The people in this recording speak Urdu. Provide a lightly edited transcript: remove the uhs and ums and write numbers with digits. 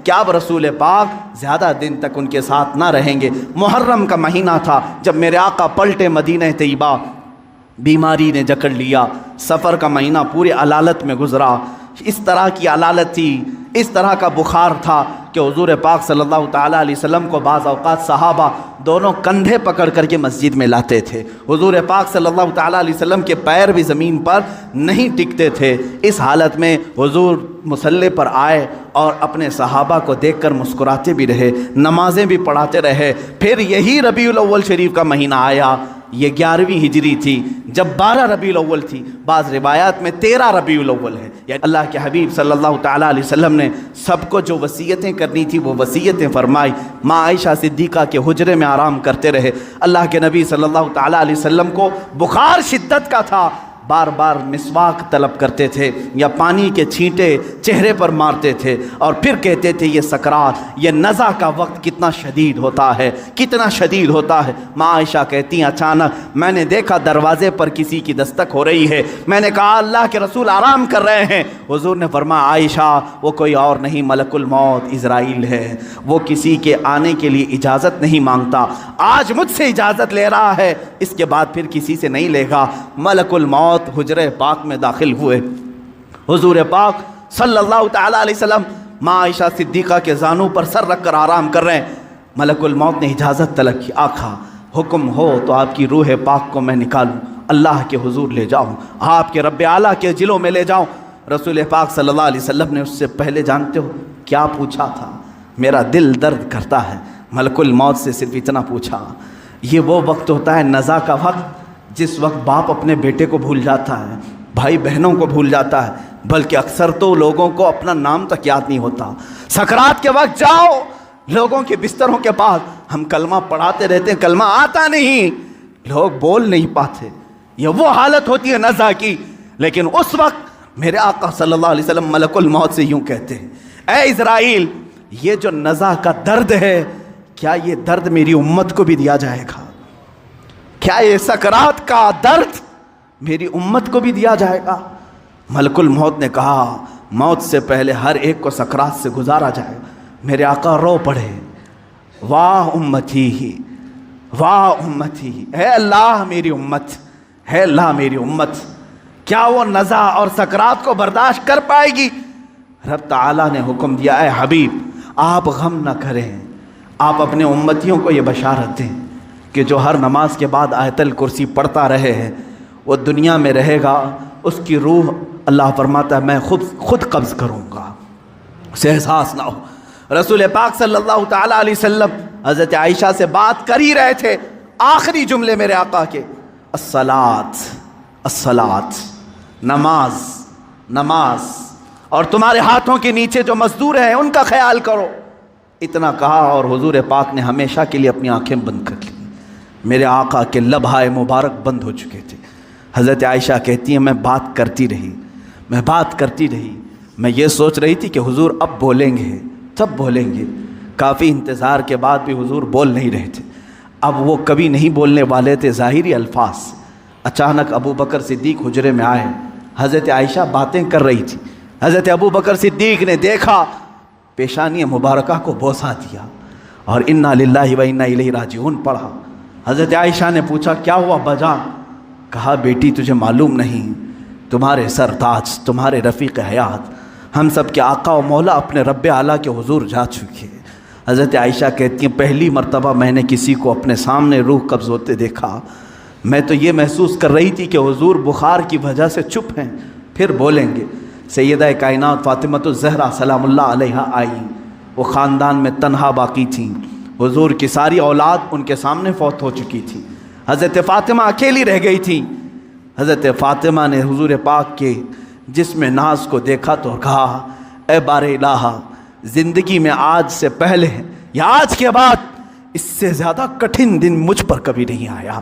کہ اب رسول پاک زیادہ دن تک ان کے ساتھ نہ رہیں گے۔ محرم کا مہینہ تھا جب میرے آقا پلٹے مدینہ طیبہ، بیماری نے جکڑ لیا، سفر کا مہینہ پورے علالت میں گزرا۔ اس طرح کی علالت تھی، اس طرح کا بخار تھا کہ حضور پاک صلی اللہ تعالیٰ علیہ وسلم کو بعض اوقات صحابہ دونوں کندھے پکڑ کر کے مسجد میں لاتے تھے۔ حضور پاک صلی اللہ تعالیٰ علیہ وسلم کے پیر بھی زمین پر نہیں ٹکتے تھے۔ اس حالت میں حضور مصلی پر آئے اور اپنے صحابہ کو دیکھ کر مسکراتے بھی رہے، نمازیں بھی پڑھاتے رہے۔ پھر یہی ربیع الاول شریف کا مہینہ آیا، یہ 11ویں ہجری تھی، جب 12 ربیع الاول تھی، بعض روایات میں 13 ربیع الاول ہے۔ یعنی اللہ کے حبیب صلی اللہ تعالیٰ علیہ وسلم نے سب کو جو وصیتیں کرنی تھی وہ وصیتیں فرمائی۔ ماں عائشہ صدیقہ کے حجرے میں آرام کرتے رہے۔ اللہ کے نبی صلی اللہ تعالیٰ علیہ وسلم کو بخار شدت کا تھا، بار بار مسواک طلب کرتے تھے یا پانی کے چھینٹے چہرے پر مارتے تھے اور پھر کہتے تھے یہ سکرات، یہ نزع کا وقت کتنا شدید ہوتا ہے، کتنا شدید ہوتا ہے۔ ماں عائشہ کہتی ہیں اچانک میں نے دیکھا دروازے پر کسی کی دستک ہو رہی ہے، میں نے کہا اللہ کے رسول آرام کر رہے ہیں۔ حضور نے فرمایا عائشہ وہ کوئی اور نہیں ملک الموت عزرائیل ہے، وہ کسی کے آنے کے لیے اجازت نہیں مانگتا، آج مجھ سے اجازت لے رہا ہے، اس کے بعد پھر کسی سے نہیں لے گا۔ ملک الموت حجرہ پاک میں داخل ہوئے، حضور پاک صلی اللہ تعالیٰ علیہ وسلم ماں عائشہ صدیقہ کے زانوں پر سر رکھ کر آرام کر رہے ہیں۔ ملک الموت نے اجازت طلب کی، آقا حکم ہو تو آپ کی روح پاک کو میں نکالوں، اللہ کے حضور لے جاؤں، آپ کے رب اعلیٰ کے جلوں میں لے جاؤں۔ رسول پاک صلی اللہ علیہ وسلم نے اس سے پہلے جانتے ہو کیا پوچھا تھا؟ میرا دل درد کرتا ہے۔ ملک الموت سے صرف اتنا پوچھا، یہ وہ وقت ہوتا ہے نزع کا وقت جس وقت باپ اپنے بیٹے کو بھول جاتا ہے، بھائی بہنوں کو بھول جاتا ہے، بلکہ اکثر تو لوگوں کو اپنا نام تک یاد نہیں ہوتا۔ سکرات کے وقت جاؤ لوگوں کے بستروں کے پاس، ہم کلمہ پڑھاتے رہتے ہیں، کلمہ آتا نہیں، لوگ بول نہیں پاتے، یہ وہ حالت ہوتی ہے نزع کی۔ لیکن اس وقت میرے آقا صلی اللہ علیہ وسلم ملک الموت سے یوں کہتے ہیں، اے اسرائیل یہ جو نزع کا درد ہے، کیا یہ درد میری امت کو بھی دیا جائے گا؟ کیا یہ سکرات کا درد میری امت کو بھی دیا جائے گا؟ ملک الموت نے کہا موت سے پہلے ہر ایک کو سکرات سے گزارا جائے گا۔ میرے آقا رو پڑے، واہ امتی ہی، واہ امتی ہی، اے اللہ میری امت، اے اللہ میری امت، کیا وہ نزع اور سکرات کو برداشت کر پائے گی؟ رب تعالیٰ نے حکم دیا، اے حبیب آپ غم نہ کریں، آپ اپنے امتیوں کو یہ بشارت دیں کہ جو ہر نماز کے بعد آیت الکرسی پڑھتا رہے ہیں وہ دنیا میں رہے گا، اس کی روح اللہ فرماتا ہے میں خود قبض کروں گا، اسے احساس نہ ہو۔ رسول پاک صلی اللہ تعالیٰ علیہ وسلم حضرت عائشہ سے بات کر ہی رہے تھے، آخری جملے میرے آقا کے الصلاۃ الصلاۃ، نماز نماز، اور تمہارے ہاتھوں کے نیچے جو مزدور ہیں ان کا خیال کرو۔ اتنا کہا اور حضور پاک نے ہمیشہ کے لیے اپنی آنکھیں بند کر لی۔ میرے آقا کے لبہائے مبارک بند ہو چکے تھے۔ حضرت عائشہ کہتی ہیں میں بات کرتی رہی، میں بات کرتی رہی، میں یہ سوچ رہی تھی کہ حضور اب بولیں گے، تب بولیں گے۔ کافی انتظار کے بعد بھی حضور بول نہیں رہے تھے۔ اب وہ کبھی نہیں بولنے والے تھے ظاہری الفاظ۔ اچانک ابو بکر صدیق حجرے میں آئے، حضرت عائشہ باتیں کر رہی تھی، حضرت ابو بکر صدیق نے دیکھا، پیشانی مبارکہ کو بوسہ دیا اور انا للہ و انا الیہ راجعون پڑھا۔ حضرت عائشہ نے پوچھا کیا ہوا بجان؟ کہا بیٹی تجھے معلوم نہیں، تمہارے سر تاج، تمہارے رفیق حیات، ہم سب کے آقا و مولا اپنے رب اعلیٰ کے حضور جا چکے۔ حضرت عائشہ کہتی ہیں پہلی مرتبہ میں نے کسی کو اپنے سامنے روح قبض ہوتے دیکھا، میں تو یہ محسوس کر رہی تھی کہ حضور بخار کی وجہ سے چپ ہیں، پھر بولیں گے۔ سیدہ کائنات فاطمۃ الزہرا سلام اللہ علیہا آئی، وہ خاندان میں تنہا باقی تھیں، حضور کی ساری اولاد ان کے سامنے فوت ہو چکی تھی، حضرت فاطمہ اکیلی رہ گئی تھی۔ حضرت فاطمہ نے حضور پاک کے جسم ناز کو دیکھا تو کہا اے بار الہ، زندگی میں آج سے پہلے یا آج کے بعد اس سے زیادہ کٹھن دن مجھ پر کبھی نہیں آیا۔